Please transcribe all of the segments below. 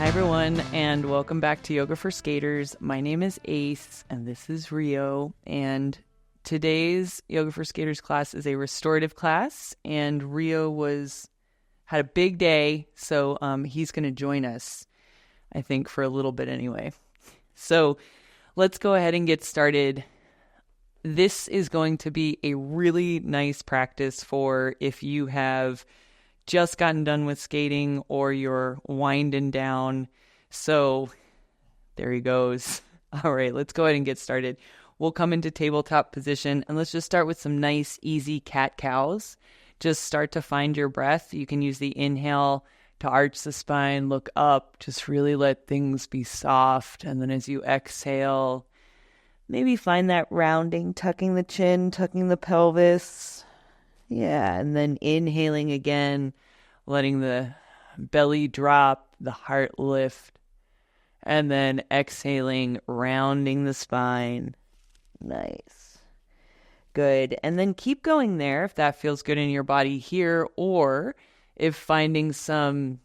everyone, and welcome back to Yoga for Skaters. My name is Ace, and this is Rio, and today's Yoga for Skaters class is a restorative class, and Rio had a big day, so he's going to join us, I think, for a little bit anyway. So let's go ahead and get started. This is going to be a really nice practice for if you have just gotten done with skating or you're winding down. So there he goes. All right, let's go ahead and get started. We'll come into tabletop position and let's just start with some nice, easy cat-cows. Just start to find your breath. You can use the inhale to arch the spine, look up, just really let things be soft. And then as you exhale, maybe find that rounding, tucking the chin, tucking the pelvis. Yeah, and then inhaling again, letting the belly drop, the heart lift, and then exhaling, rounding the spine. Nice. Good. And then keep going there if that feels good in your body here, or if finding some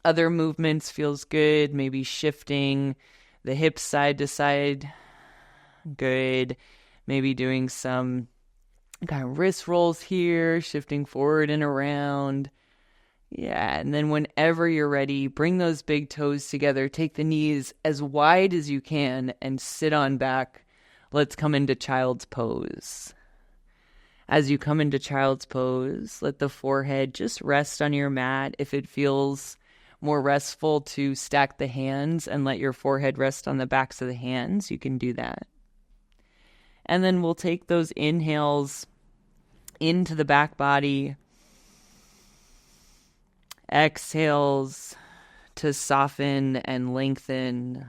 other movements feels good, maybe shifting the hips side to side. Good. Maybe doing some kind of wrist rolls here, shifting forward and around. Yeah, and then whenever you're ready, bring those big toes together. Take the knees as wide as you can and sit on back. Let's come into child's pose. As you come into child's pose, let the forehead just rest on your mat. If it feels more restful to stack the hands and let your forehead rest on the backs of the hands, you can do that. And then we'll take those inhales into the back body. Exhales to soften and lengthen.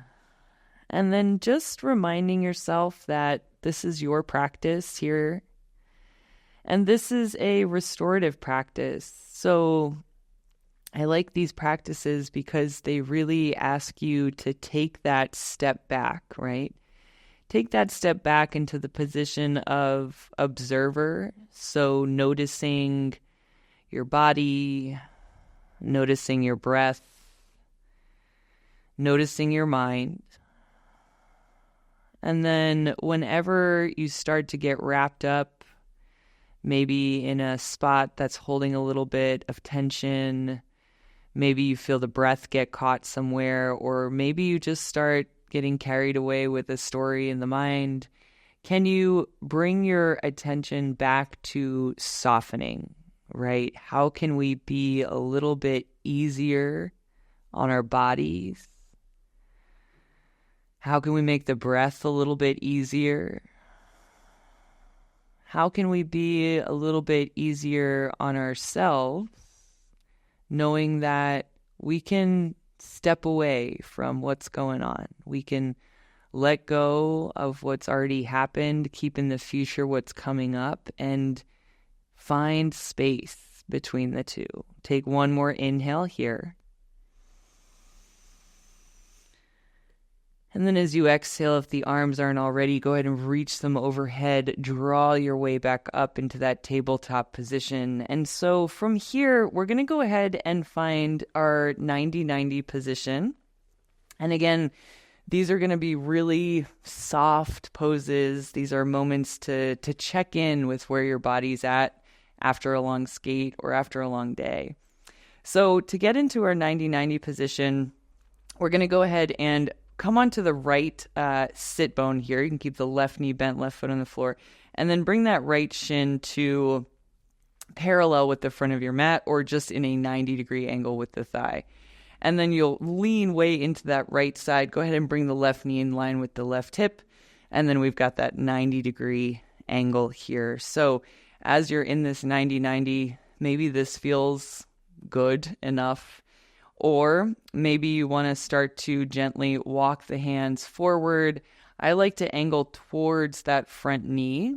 And then just reminding yourself that this is your practice here. And this is a restorative practice. So I like these practices because they really ask you to take that step back, right? Take that step back into the position of observer. So noticing your body, noticing your breath, noticing your mind. And then whenever you start to get wrapped up, maybe in a spot that's holding a little bit of tension, maybe you feel the breath get caught somewhere, or maybe you just start getting carried away with a story in the mind, can you bring your attention back to softening, right? How can we be a little bit easier on our bodies? How can we make the breath a little bit easier? How can we be a little bit easier on ourselves, knowing that we can step away from what's going on? We can let go of what's already happened, keep in the future what's coming up, and find space between the two. Take one more inhale here. And then as you exhale, if the arms aren't already, go ahead and reach them overhead. Draw your way back up into that tabletop position. And so from here, we're going to go ahead and find our 90-90 position. And again, these are going to be really soft poses. These are moments to check in with where your body's at after a long skate or after a long day. So to get into our 90-90 position, we're going to go ahead and come onto the right sit bone here. You can keep the left knee bent, left foot on the floor, and then bring that right shin to parallel with the front of your mat or just in a 90-degree angle with the thigh. And then you'll lean way into that right side. Go ahead and bring the left knee in line with the left hip. And then we've got that 90-degree angle here. So as you're in this 90-90, maybe this feels good enough. Or maybe you want to start to gently walk the hands forward. I like to angle towards that front knee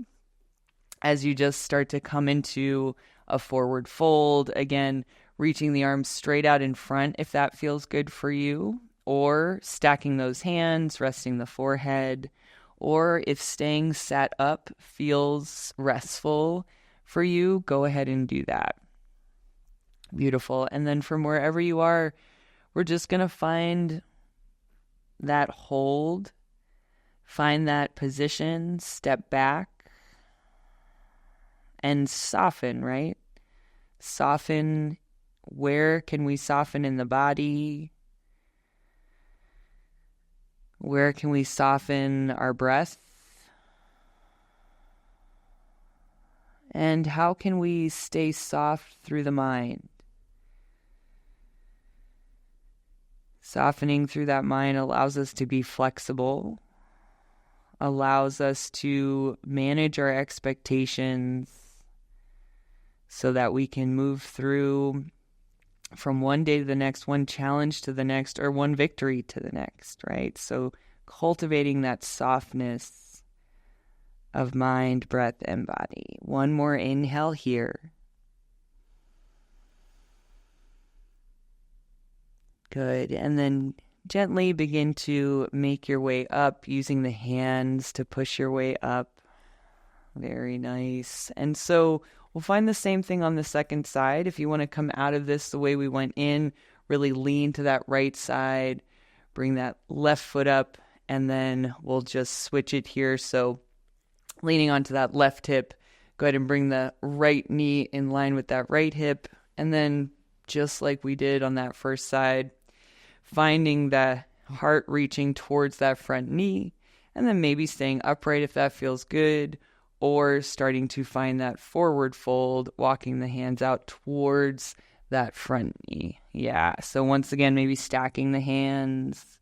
as you just start to come into a forward fold. Again, reaching the arms straight out in front if that feels good for you. Or stacking those hands, resting the forehead. Or if staying sat up feels restful for you, go ahead and do that. Beautiful. And then from wherever you are, we're just going to find that hold, find that position, step back, and soften, right? Soften. Where can we soften in the body? Where can we soften our breath? And how can we stay soft through the mind? Softening through that mind allows us to be flexible, allows us to manage our expectations so that we can move through from one day to the next, one challenge to the next, or one victory to the next, right? So cultivating that softness of mind, breath, and body. One more inhale here. Good. And then gently begin to make your way up using the hands to push your way up. Very nice. And so we'll find the same thing on the second side. If you want to come out of this the way we went in, really lean to that right side, bring that left foot up, and then we'll just switch it here. So leaning onto that left hip, go ahead and bring the right knee in line with that right hip. And then just like we did on that first side, finding the heart reaching towards that front knee, and then maybe staying upright if that feels good, or starting to find that forward fold, walking the hands out towards that front knee. Yeah, so once again, maybe stacking the hands.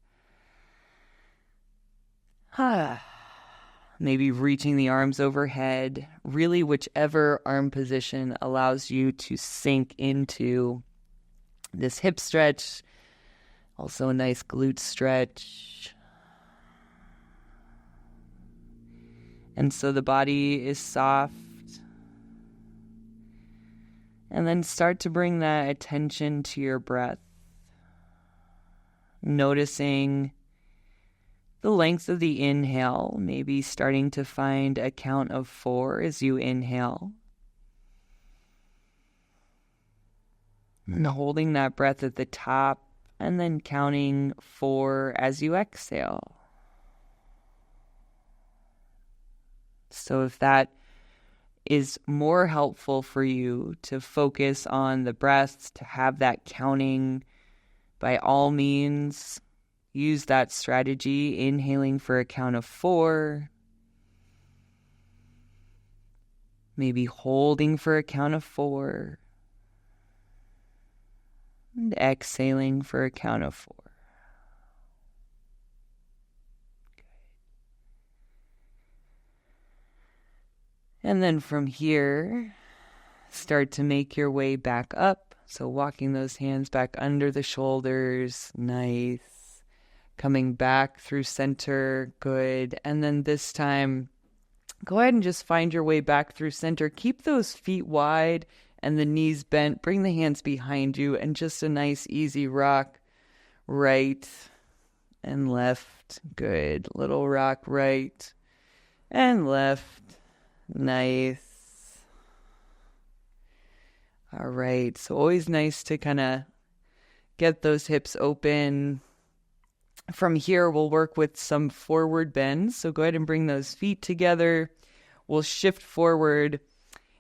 Maybe reaching the arms overhead. Really, whichever arm position allows you to sink into this hip stretch. Also a nice glute stretch. And so the body is soft. And then start to bring that attention to your breath. Noticing the length of the inhale, maybe starting to find a count of 4 as you inhale. And holding that breath at the top, and then counting 4 as you exhale. So if that is more helpful for you to focus on the breath, to have that counting, by all means, use that strategy, inhaling for a count of 4, maybe holding for a count of 4, and exhaling for a count of 4. And then from here, start to make your way back up. So walking those hands back under the shoulders, nice. Coming back through center, good. And then this time, go ahead and just find your way back through center. Keep those feet wide and the knees bent. Bring the hands behind you and just a nice easy rock right and left. Good. Little rock right and left. Nice. All right. So always nice to kind of get those hips open. From here, we'll work with some forward bends. So go ahead and bring those feet together. We'll shift forward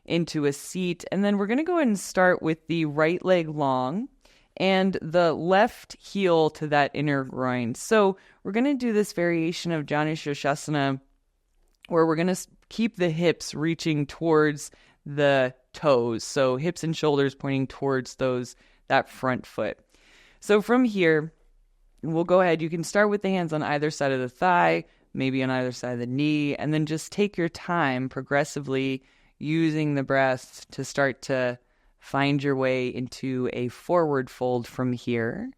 into a seat. And then we're going to go ahead and start with the right leg long and the left heel to that inner groin. So we're going to do this variation of Janu Sirsasana where we're going to keep the hips reaching towards the toes. So hips and shoulders pointing towards that front foot. So from here, we'll go ahead. You can start with the hands on either side of the thigh, maybe on either side of the knee, and then just take your time progressively using the breath to start to find your way into a forward fold from here.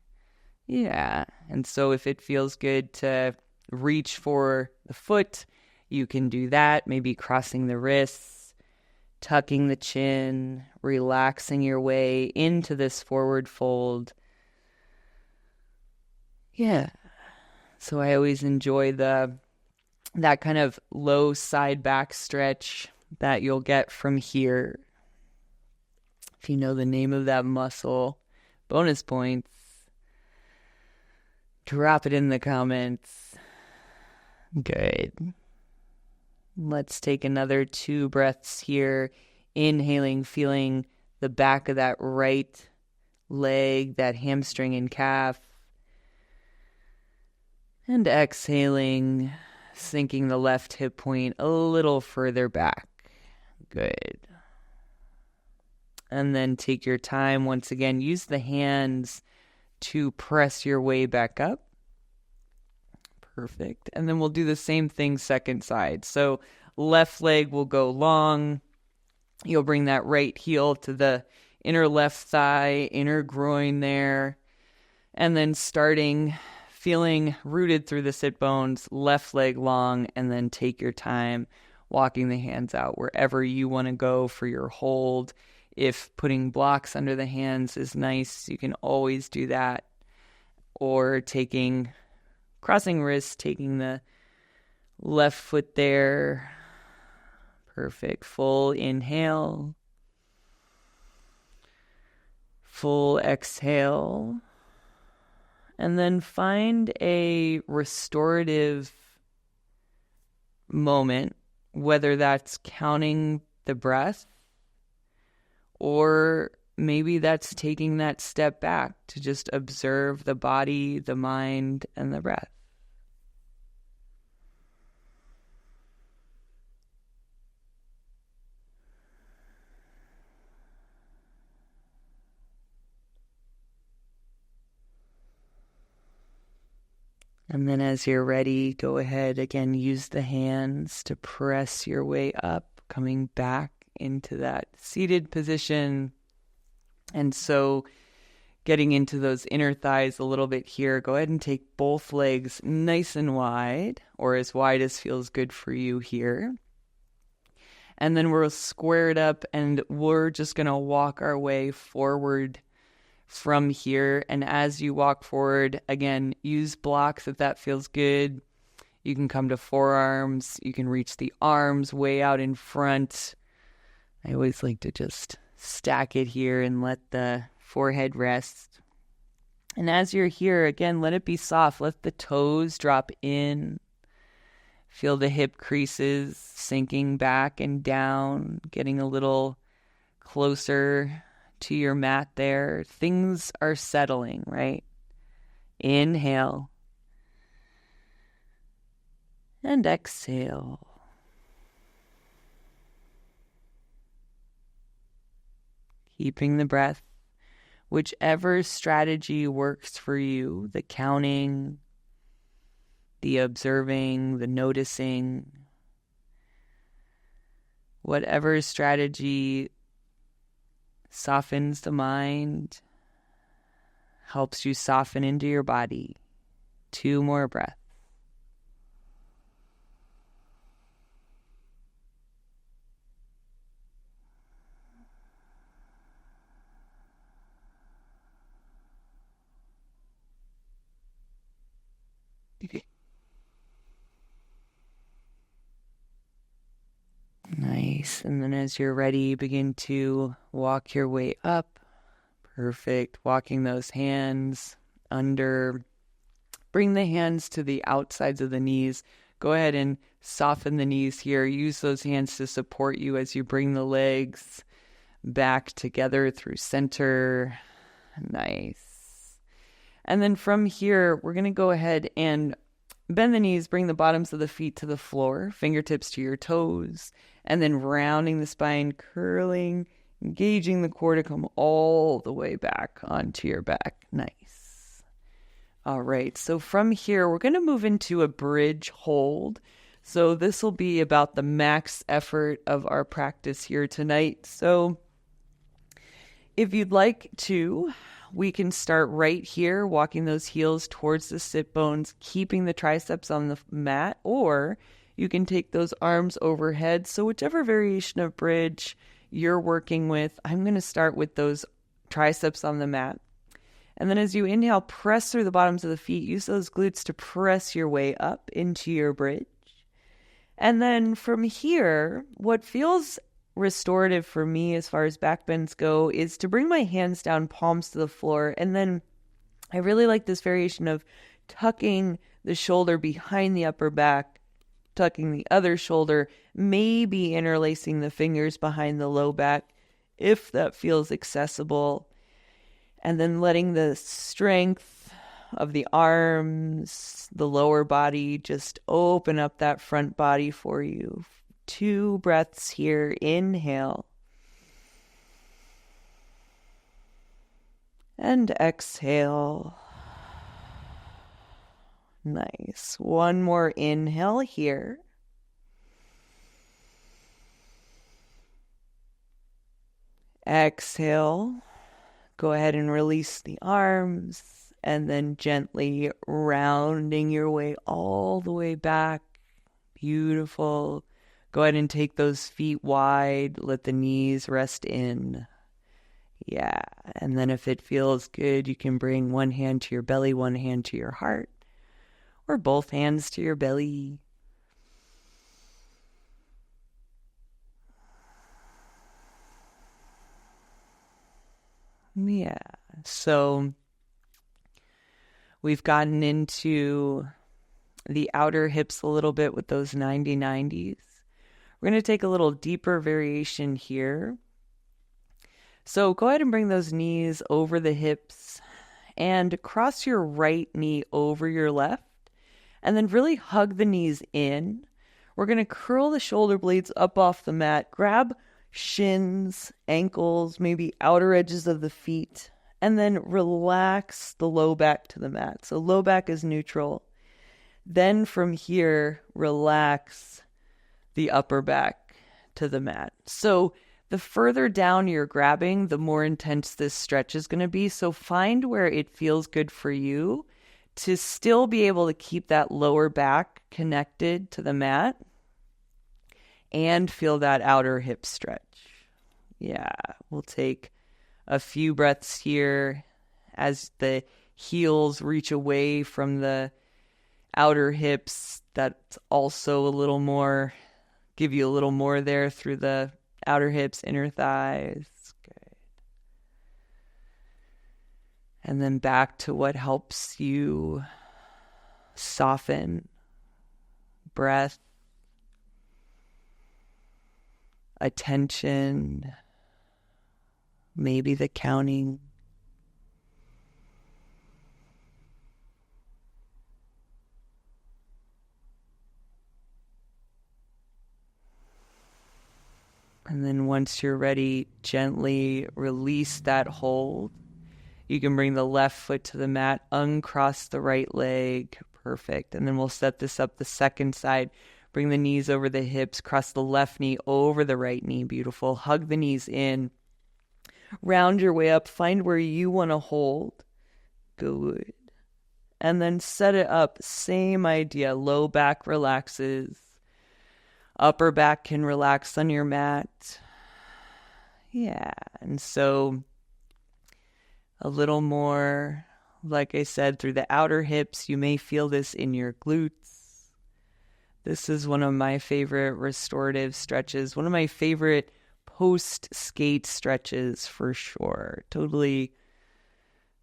Yeah. And so if it feels good to reach for the foot, you can do that, maybe crossing the wrists, tucking the chin, relaxing your way into this forward fold. Yeah. So I always enjoy that kind of low side back stretch that you'll get from here. If you know the name of that muscle, bonus points. Drop it in the comments. Good. Let's take another 2 breaths here. Inhaling, feeling the back of that right leg, that hamstring and calf. And exhaling, sinking the left hip point a little further back. Good. And then take your time. Once again, use the hands to press your way back up. Perfect. And then we'll do the same thing second side. So left leg will go long. You'll bring that right heel to the inner left thigh, inner groin there. And then starting, feeling rooted through the sit bones, left leg long, and then take your time walking the hands out wherever you want to go for your hold. If putting blocks under the hands is nice, you can always do that. Or crossing wrists, taking the left foot there. Perfect. Full inhale. Full exhale. And then find a restorative moment, whether that's counting the breath, or maybe that's taking that step back to just observe the body, the mind, and the breath. And then as you're ready, go ahead again, use the hands to press your way up, coming back into that seated position. And so getting into those inner thighs a little bit here, go ahead and take both legs nice and wide, or as wide as feels good for you here. And then we'll square it up and we're just going to walk our way forward from here. And as you walk forward, again, use blocks if that feels good. You can come to forearms. You can reach the arms way out in front. I always like to just stack it here and let the forehead rest. And as you're here, again, let it be soft. Let the toes drop in. Feel the hip creases sinking back and down, getting a little closer to your mat there. Things are settling, right? Inhale. And exhale. Keeping the breath. Whichever strategy works for you, the counting, the observing, the noticing, whatever strategy softens the mind, helps you soften into your body. 2 more breaths. Okay. Nice. And then as you're ready, begin to walk your way up. Perfect. Walking those hands under. Bring the hands to the outsides of the knees. Go ahead and soften the knees here. Use those hands to support you as you bring the legs back together through center. Nice. And then from here, we're going to go ahead and bend the knees, bring the bottoms of the feet to the floor, fingertips to your toes, and then rounding the spine, curling, engaging the core to come all the way back onto your back. Nice. All right, so from here, we're going to move into a bridge hold. So this will be about the max effort of our practice here tonight. So if you'd like to, we can start right here, walking those heels towards the sit bones, keeping the triceps on the mat, or you can take those arms overhead. So whichever variation of bridge you're working with, I'm going to start with those triceps on the mat. And then as you inhale, press through the bottoms of the feet. Use those glutes to press your way up into your bridge. And then from here, what feels restorative for me as far as back bends go is to bring my hands down, palms to the floor. And then I really like this variation of tucking the shoulder behind the upper back, tucking the other shoulder, maybe interlacing the fingers behind the low back if that feels accessible. And then letting the strength of the arms, the lower body, just open up that front body for you. 2 breaths here. Inhale. And exhale. Nice. One more inhale here. Exhale. Go ahead and release the arms, and then gently rounding your way all the way back. Beautiful. Go ahead and take those feet wide. Let the knees rest in. Yeah. And then if it feels good, you can bring one hand to your belly, one hand to your heart, or both hands to your belly. Yeah. So we've gotten into the outer hips a little bit with those 90-90s. We're going to take a little deeper variation here. So go ahead and bring those knees over the hips and cross your right knee over your left, and then really hug the knees in. We're going to curl the shoulder blades up off the mat, grab shins, ankles, maybe outer edges of the feet, and then relax the low back to the mat. So low back is neutral. Then from here, relax the upper back to the mat. So the further down you're grabbing, the more intense this stretch is going to be. So find where it feels good for you to still be able to keep that lower back connected to the mat and feel that outer hip stretch. Yeah, we'll take a few breaths here as the heels reach away from the outer hips. That's also a little more, give you a little more there through the outer hips, inner thighs. Good. And then back to what helps you soften. Breath, attention, maybe the counting. And then once you're ready, gently release that hold. You can bring the left foot to the mat, uncross the right leg. Perfect. And then we'll set this up the second side. Bring the knees over the hips, cross the left knee over the right knee. Beautiful. Hug the knees in. Round your way up. Find where you want to hold. Good. And then set it up. Same idea. Low back relaxes. Upper back can relax on your mat. Yeah. And so a little more, like I said, through the outer hips. You may feel this in your glutes. This is one of my favorite restorative stretches. One of my favorite post-skate stretches for sure. Totally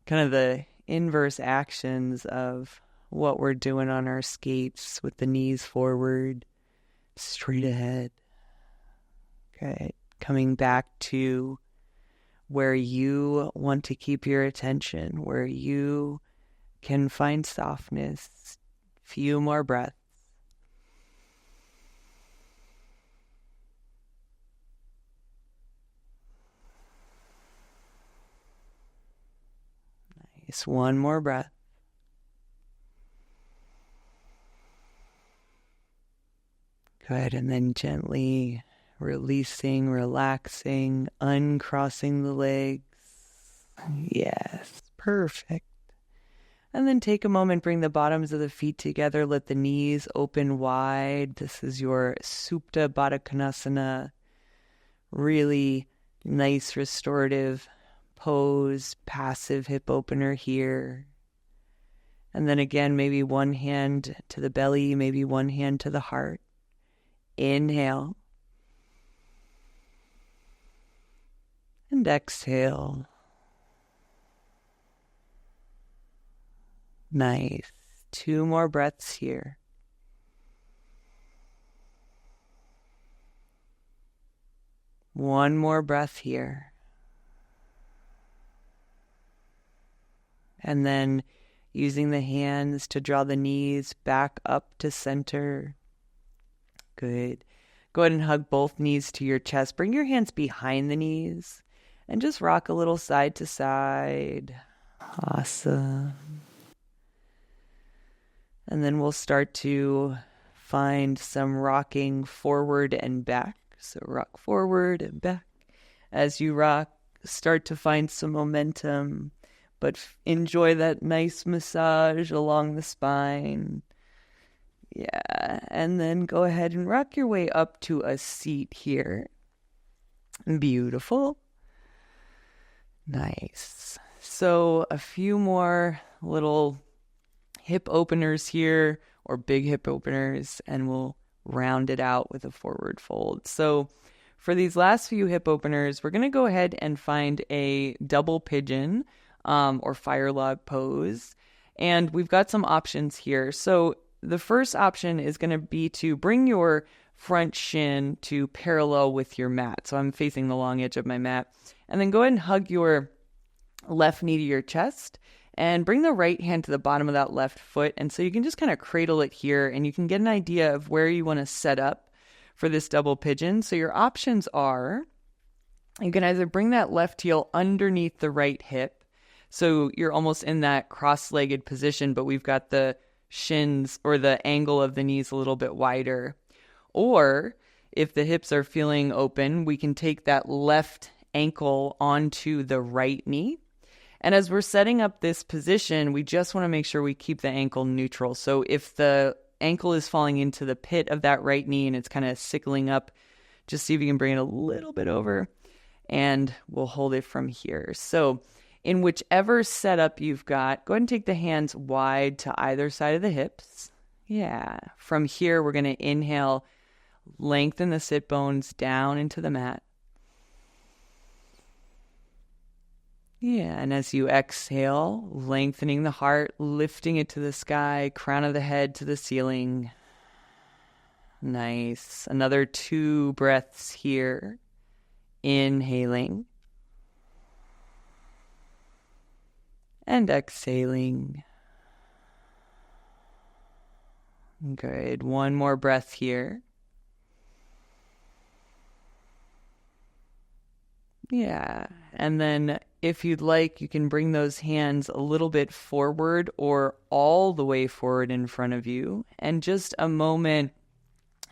kind of the inverse actions of what we're doing on our skates with the knees forward, straight ahead. Good. Coming back to where you want to keep your attention, where you can find softness. Few more breaths. Nice. One more breath. Good. And then gently releasing, relaxing, uncrossing the legs. Yes. Perfect. And then take a moment, bring the bottoms of the feet together, let the knees open wide. This is your Supta Baddha Konasana. Really nice restorative pose, passive hip opener here. And then again, maybe one hand to the belly, maybe one hand to the heart. Inhale. And exhale. Nice. 2 more breaths here. One more breath here. And then using the hands to draw the knees back up to center. Good. Go ahead and hug both knees to your chest. Bring your hands behind the knees and just rock a little side to side. Awesome. And then we'll start to find some rocking forward and back. So rock forward and back. As you rock, start to find some momentum, but enjoy that nice massage along the spine. Yeah, and then go ahead and rock your way up to a seat here. Beautiful. Nice. So a few more little hip openers here, or big hip openers, and we'll round it out with a forward fold. So for these last few hip openers, we're going to go ahead and find a double pigeon or fire log pose. And we've got some options here. So the first option is going to be to bring your front shin to parallel with your mat. So I'm facing the long edge of my mat. And then go ahead and hug your left knee to your chest and bring the right hand to the bottom of that left foot. And so you can just kind of cradle it here and you can get an idea of where you want to set up for this double pigeon. So your options are, you can either bring that left heel underneath the right hip. So you're almost in that cross-legged position, but we've got the shins or the angle of the knees a little bit wider. Or if the hips are feeling open, we can take that left ankle onto the right knee. And as we're setting up this position, we just want to make sure we keep the ankle neutral. So if the ankle is falling into the pit of that right knee and it's kind of sickling up, just see if you can bring it a little bit over and we'll hold it from here. So in whichever setup you've got, go ahead and take the hands wide to either side of the hips. Yeah. From here, we're going to inhale, lengthen the sit bones down into the mat. Yeah, and as you exhale, lengthening the heart, lifting it to the sky, crown of the head to the ceiling. Nice. Another 2 breaths here. Inhaling. And exhaling. Good. One more breath here. Yeah. And then if you'd like, you can bring those hands a little bit forward or all the way forward in front of you. And just a moment,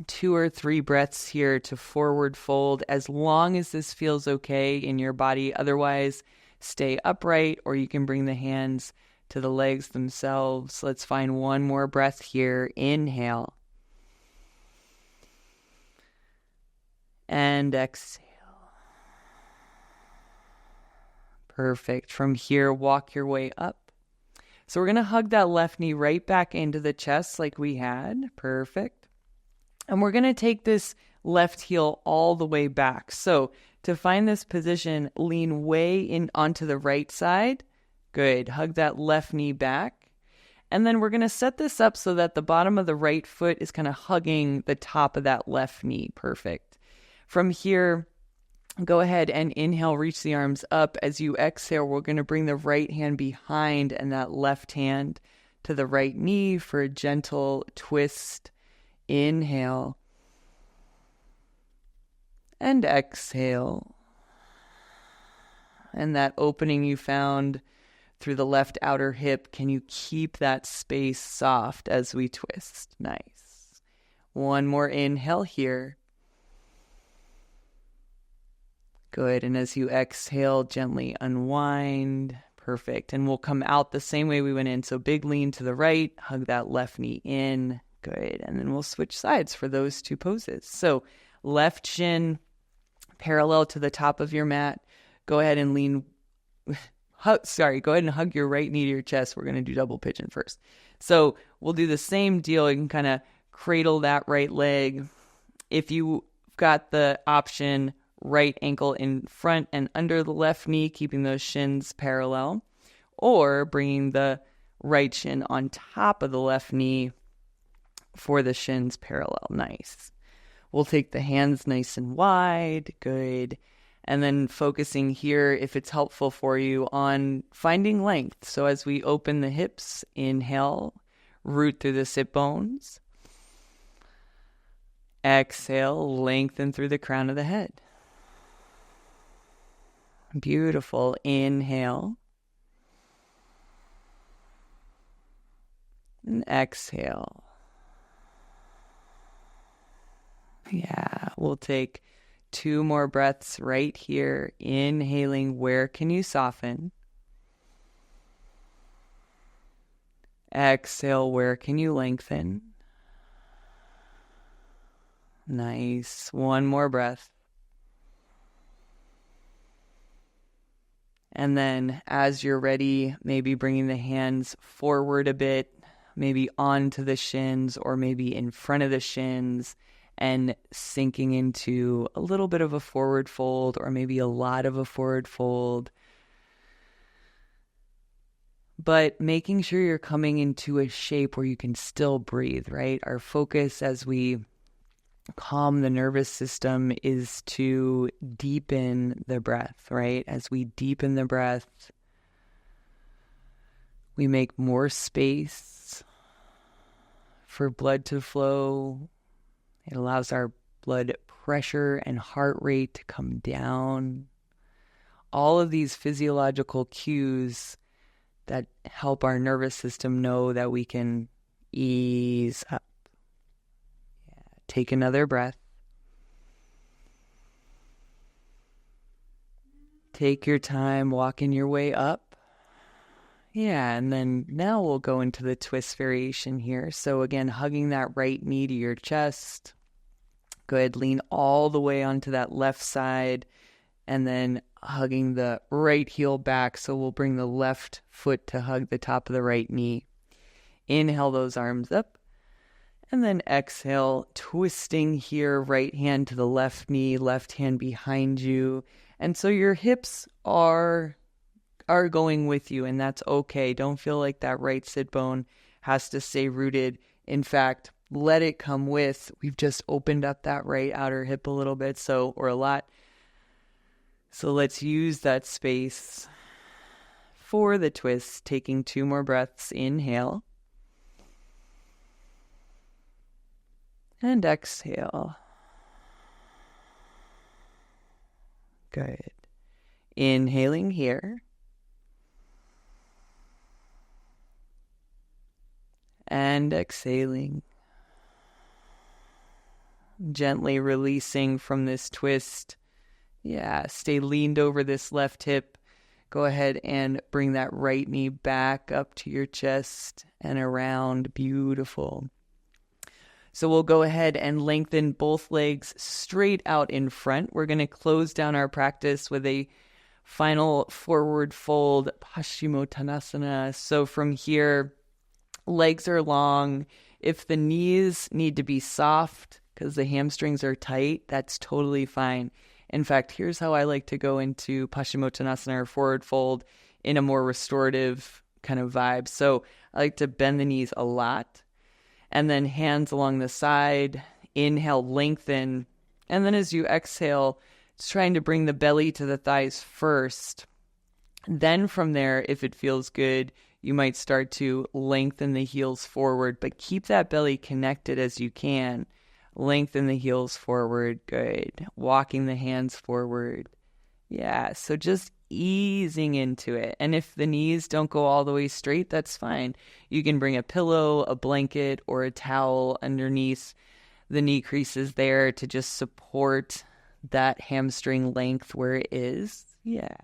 2 or 3 breaths here to forward fold, as long as this feels okay in your body. Otherwise, stay upright, or you can bring the hands to the legs themselves. Let's find one more breath here. Inhale. And exhale. Perfect. From here, walk your way up. So we're going to hug that left knee right back into the chest like we had. Perfect. And we're going to take this left heel all the way back. So to find this position, lean way in onto the right side. Good. Hug that left knee back. And then we're going to set this up so that the bottom of the right foot is kind of hugging the top of that left knee. Perfect. From here, go ahead and inhale, reach the arms up. As you exhale, we're going to bring the right hand behind and that left hand to the right knee for a gentle twist. Inhale. And exhale. And that opening you found through the left outer hip, can you keep that space soft as we twist? Nice. One more inhale here. Good. And as you exhale, gently unwind. Perfect. And we'll come out the same way we went in. So big lean to the right, hug that left knee in. Good. And then we'll switch sides for those 2 poses. So left shin parallel to the top of your mat. Go ahead and lean. Go ahead and hug your right knee to your chest. We're going to do double pigeon first. So we'll do the same deal. You can kind of cradle that right leg. If you've got the option, right ankle in front and under the left knee, keeping those shins parallel, or bringing the right shin on top of the left knee for the shins parallel. Nice. We'll take the hands nice and wide. Good. And then focusing here, if it's helpful for you, on finding length. So as we open the hips, inhale, root through the sit bones. Exhale, lengthen through the crown of the head. Beautiful. Inhale. And exhale. Yeah, we'll take 2 more breaths right here. Inhaling, where can you soften? Exhale, where can you lengthen? Nice. 1 more breath. And then as you're ready, maybe bringing the hands forward a bit, maybe onto the shins or maybe in front of the shins, and sinking into a little bit of a forward fold or maybe a lot of a forward fold. But making sure you're coming into a shape where you can still breathe, right? Our focus as we calm the nervous system is to deepen the breath, right? As we deepen the breath, we make more space for blood to flow. It allows our blood pressure and heart rate to come down. All of these physiological cues that help our nervous system know that we can ease up. Yeah. Take another breath. Take your time walking your way up. Yeah, and then now we'll go into the twist variation here. So again, hugging that right knee to your chest. Good. Lean all the way onto that left side and then hugging the right heel back. So we'll bring the left foot to hug the top of the right knee. Inhale those arms up. And then exhale, twisting here, right hand to the left knee, left hand behind you. And so your hips are going with you, and that's okay. Don't feel like that right sit bone has to stay rooted. In fact, let it come with. We've just opened up that right outer hip a little bit, or a lot. So let's use that space for the twist, taking 2 more breaths. Inhale. And exhale. Good. Inhaling here. And exhaling. Gently releasing from this twist. Yeah, stay leaned over this left hip. Go ahead and bring that right knee back up to your chest and around. Beautiful. So we'll go ahead and lengthen both legs straight out in front. We're going to close down our practice with a final forward fold, Paschimottanasana. So from here, legs are long. If the knees need to be soft because the hamstrings are tight, that's totally fine. In fact, here's how I like to go into Paschimottanasana or forward fold in a more restorative kind of vibe. So I like to bend the knees a lot. And then hands along the side, inhale, lengthen. And then as you exhale, it's trying to bring the belly to the thighs first. Then from there, if it feels good, you might start to lengthen the heels forward, but keep that belly connected as you can. Lengthen the heels forward. Good. Walking the hands forward. Yeah, so just easing into it. And if the knees don't go all the way straight, that's fine. You can bring a pillow, a blanket, or a towel underneath the knee creases there to just support that hamstring length where it is. Yeah.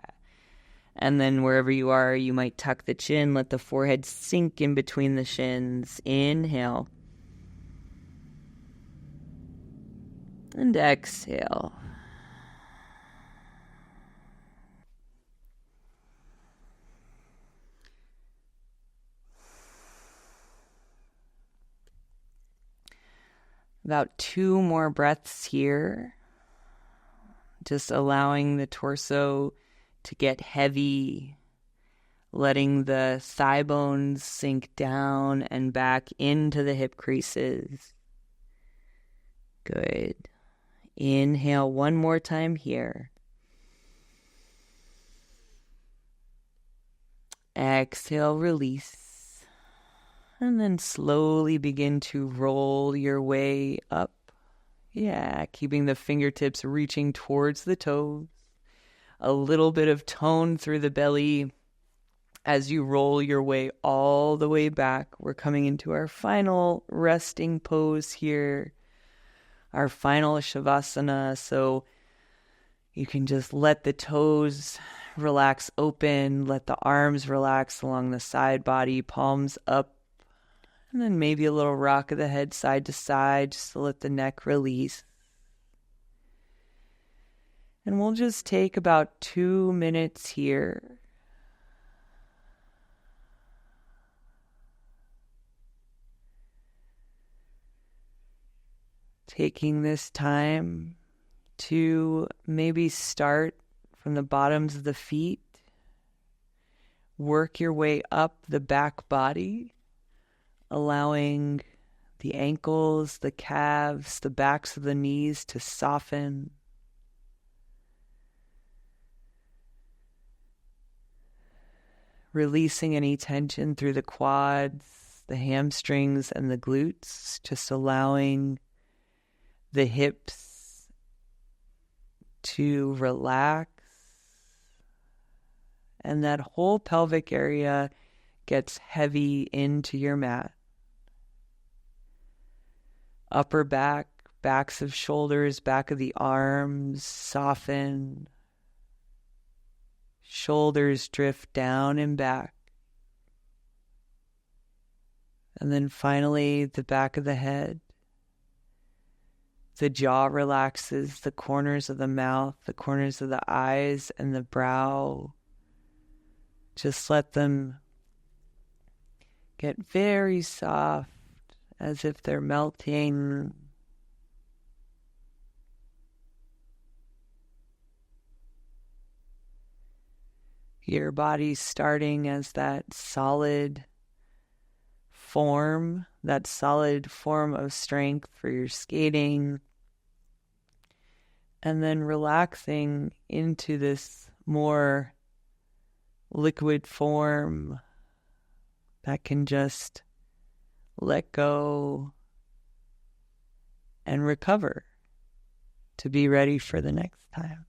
And then wherever you are, you might tuck the chin, let the forehead sink in between the shins. Inhale. And exhale. About 2 more breaths here. Just allowing the torso to get heavy, letting the thigh bones sink down and back into the hip creases. Good. Inhale one more time here. Exhale, release. And then slowly begin to roll your way up. Yeah, keeping the fingertips reaching towards the toes. A little bit of tone through the belly as you roll your way all the way back. We're coming into our final resting pose here. Our final Savasana. So you can just let the toes relax open, let the arms relax along the side body, palms up, and then maybe a little rock of the head side to side just to let the neck release. And we'll just take about 2 minutes here. Taking this time to maybe start from the bottoms of the feet, work your way up the back body, allowing the ankles, the calves, the backs of the knees to soften. Releasing any tension through the quads, the hamstrings, and the glutes, just allowing the hips to relax. And that whole pelvic area gets heavy into your mat. Upper back, backs of shoulders, back of the arms, soften. Shoulders drift down and back. And then finally, the back of the head. The jaw relaxes, the corners of the mouth, the corners of the eyes, and the brow. Just let them get very soft, as if they're melting. Your body's starting as that solid form of strength for your skating, and then relaxing into this more liquid form that can just let go and recover to be ready for the next time.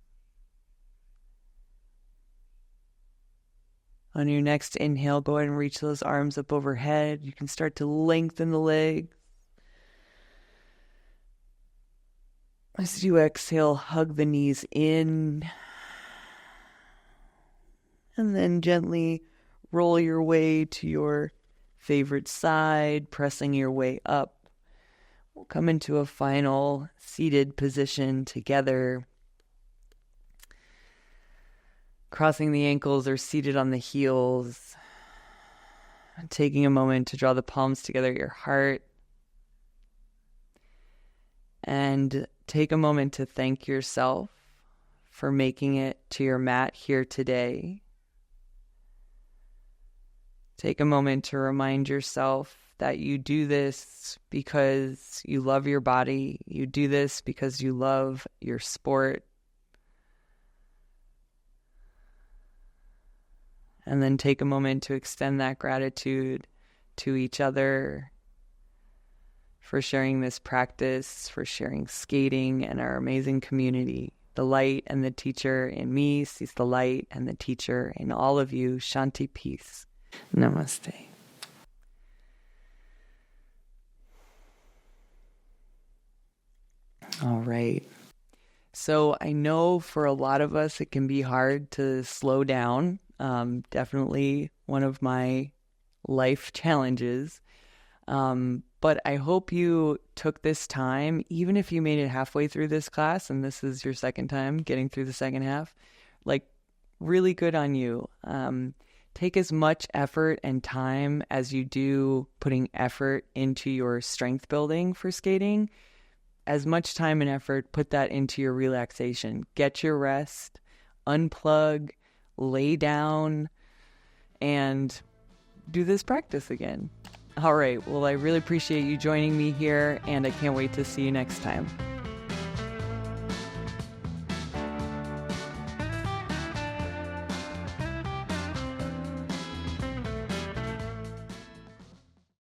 On your next inhale, go ahead and reach those arms up overhead. You can start to lengthen the legs. As you exhale, hug the knees in. And then gently roll your way to your favorite side, pressing your way up. We'll come into a final seated position together. Crossing the ankles or seated on the heels. Taking a moment to draw the palms together at your heart. And take a moment to thank yourself for making it to your mat here today. Take a moment to remind yourself that you do this because you love your body. You do this because you love your sport. And then take a moment to extend that gratitude to each other for sharing this practice, for sharing skating and our amazing community. The light and the teacher in me sees the light and the teacher in all of you. Shanti, peace. Namaste. All right. So I know for a lot of us it can be hard to slow down. Definitely one of my life challenges. But I hope you took this time, even if you made it halfway through this class and this is your second time getting through the second half, like really good on you. Take as much effort and time as you do putting effort into your strength building for skating. As much time and effort, put that into your relaxation. Get your rest, unplug, lay down, and do this practice again. All right. Well, I really appreciate you joining me here, and I can't wait to see you next time.